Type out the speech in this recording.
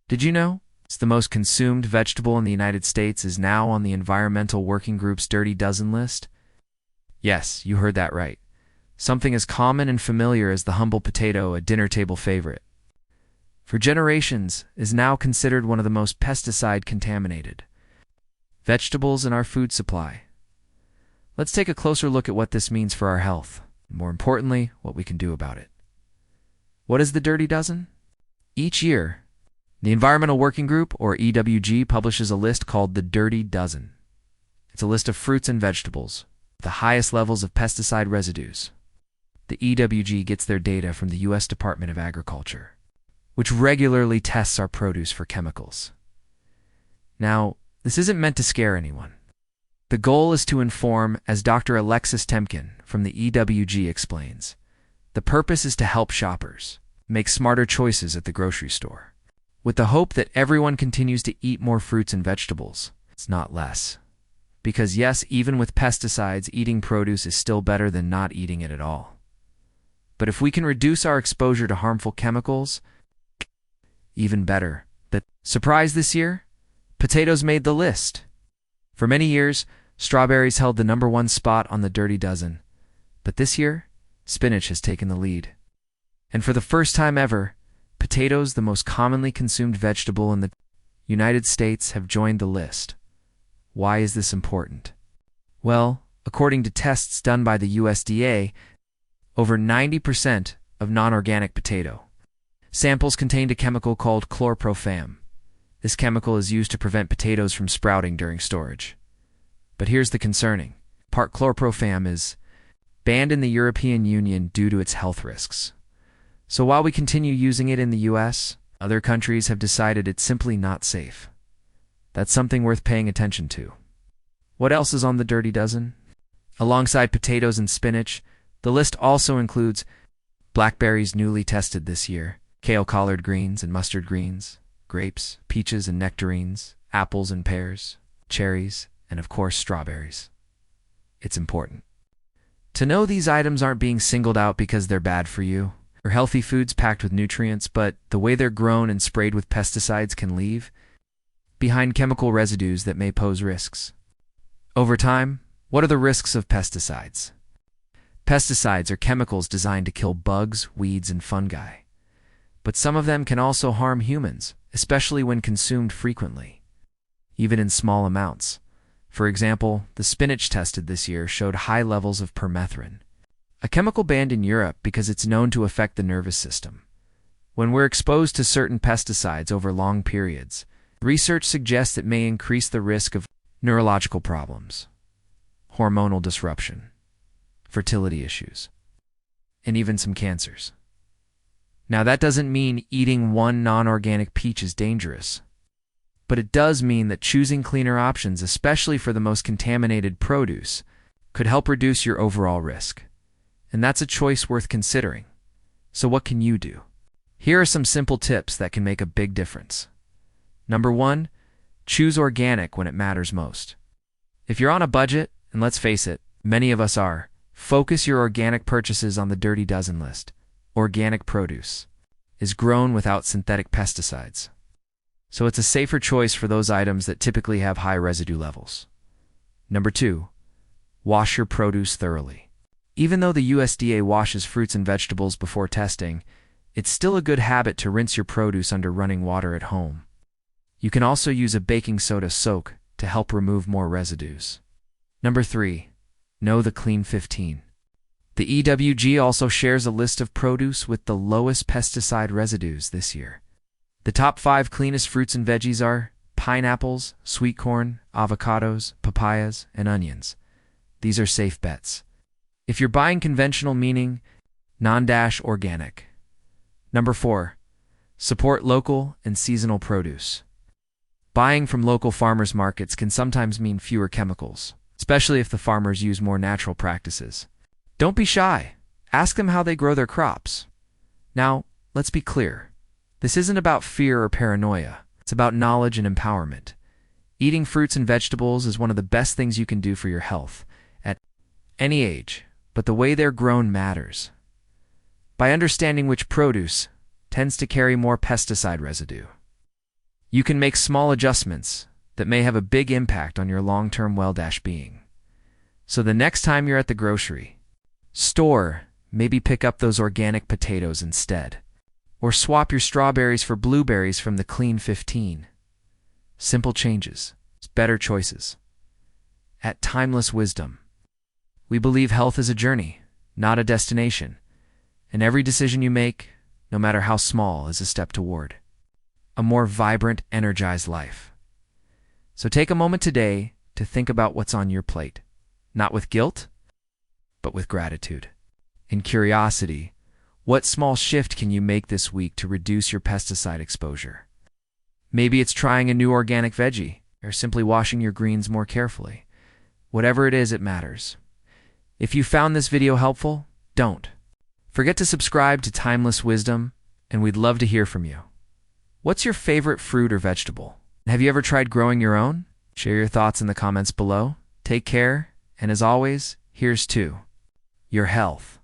Did you know? It's the most consumed vegetable in the United States is now on the Environmental Working Group's Dirty Dozen list? Yes, you heard that right. Something as common and familiar as the humble potato, a dinner table favorite, for generations is now considered one of the most pesticide-contaminated vegetables in our food supply. Let's take a closer look at what this means for our health, and more importantly, what we can do about it. What is the Dirty Dozen? Each year, the Environmental Working Group, or EWG, publishes a list called the Dirty Dozen. It's a list of fruits and vegetables with the highest levels of pesticide residues. The EWG gets their data from the U.S. Department of Agriculture, which regularly tests our produce for chemicals. Now, this isn't meant to scare anyone. The goal is to inform, as Dr. Alexis Temkin from the EWG explains. The purpose is to help shoppers make smarter choices at the grocery store, with the hope that everyone continues to eat more fruits and vegetables. It's not less. Because yes, even with pesticides, eating produce is still better than not eating it at all. But if we can reduce our exposure to harmful chemicals, even better. The surprise this year? Potatoes made the list. For many years, strawberries held the #1 spot on the Dirty Dozen. But this year, spinach has taken the lead. And for the first time ever, potatoes, the most commonly consumed vegetable in the United States, have joined the list. Why is this important? Well, according to tests done by the USDA, over 90% of non-organic potato samples contained a chemical called chlorprofam. This chemical is used to prevent potatoes from sprouting during storage. But here's the concerning part: chlorprofam is banned in the European Union due to its health risks. So while we continue using it in the US, other countries have decided it's simply not safe. That's something worth paying attention to. What else is on the Dirty Dozen? Alongside potatoes and spinach, the list also includes blackberries newly tested this year, kale collard greens and mustard greens, grapes, peaches and nectarines, apples and pears, cherries, and of course strawberries. It's important to know these items aren't being singled out because they're bad for you. They're healthy foods packed with nutrients, but the way they're grown and sprayed with pesticides can leave behind chemical residues that may pose risks. Over time, what are the risks of pesticides? Pesticides are chemicals designed to kill bugs, weeds, and fungi. But some of them can also harm humans, especially when consumed frequently, even in small amounts. For example, the spinach tested this year showed high levels of permethrin, a chemical banned in Europe because it's known to affect the nervous system. When we're exposed to certain pesticides over long periods, research suggests it may increase the risk of neurological problems, hormonal disruption, fertility issues, and even some cancers. Now, that doesn't mean eating one non-organic peach is dangerous, but it does mean that choosing cleaner options, especially for the most contaminated produce, could help reduce your overall risk. And that's a choice worth considering. So what can you do? Here are some simple tips that can make a big difference. Number 1, choose organic when it matters most. If you're on a budget, and let's face it, many of us are, focus your organic purchases on the Dirty Dozen list. Organic produce is grown without synthetic pesticides, so it's a safer choice for those items that typically have high residue levels. Number 2, wash your produce thoroughly. Even though the USDA washes fruits and vegetables before testing, it's still a good habit to rinse your produce under running water at home. You can also use a baking soda soak to help remove more residues. Number 3, know the Clean 15. The EWG also shares a list of produce with the lowest pesticide residues this year. The top 5 cleanest fruits and veggies are pineapples, sweet corn, avocados, papayas, and onions. These are safe bets if you're buying conventional, meaning non-organic. Number 4, support local and seasonal produce. Buying from local farmers markets can sometimes mean fewer chemicals, especially if the farmers use more natural practices. Don't be shy. Ask them how they grow their crops. Now, let's be clear. This isn't about fear or paranoia. It's about knowledge and empowerment. Eating fruits and vegetables is one of the best things you can do for your health at any age, but the way they're grown matters. By understanding which produce tends to carry more pesticide residue, You can make small adjustments that may have a big impact on your long-term well-being. So the next time you're at the grocery store, maybe pick up those organic potatoes instead. Or swap your strawberries for blueberries from the Clean 15. Simple changes, better choices. At Timeless Wisdom, we believe health is a journey, not a destination, and every decision you make, no matter how small, is a step toward a more vibrant, energized life. So take a moment today to think about what's on your plate, not with guilt, but with gratitude. In curiosity, what small shift can you make this week to reduce your pesticide exposure? Maybe it's trying a new organic veggie, or simply washing your greens more carefully. Whatever it is, it matters. If you found this video helpful, don't forget to subscribe to Timeless Wisdom, and we'd love to hear from you. What's your favorite fruit or vegetable? Have you ever tried growing your own? Share your thoughts in the comments below. Take care, and as always, here's to your health.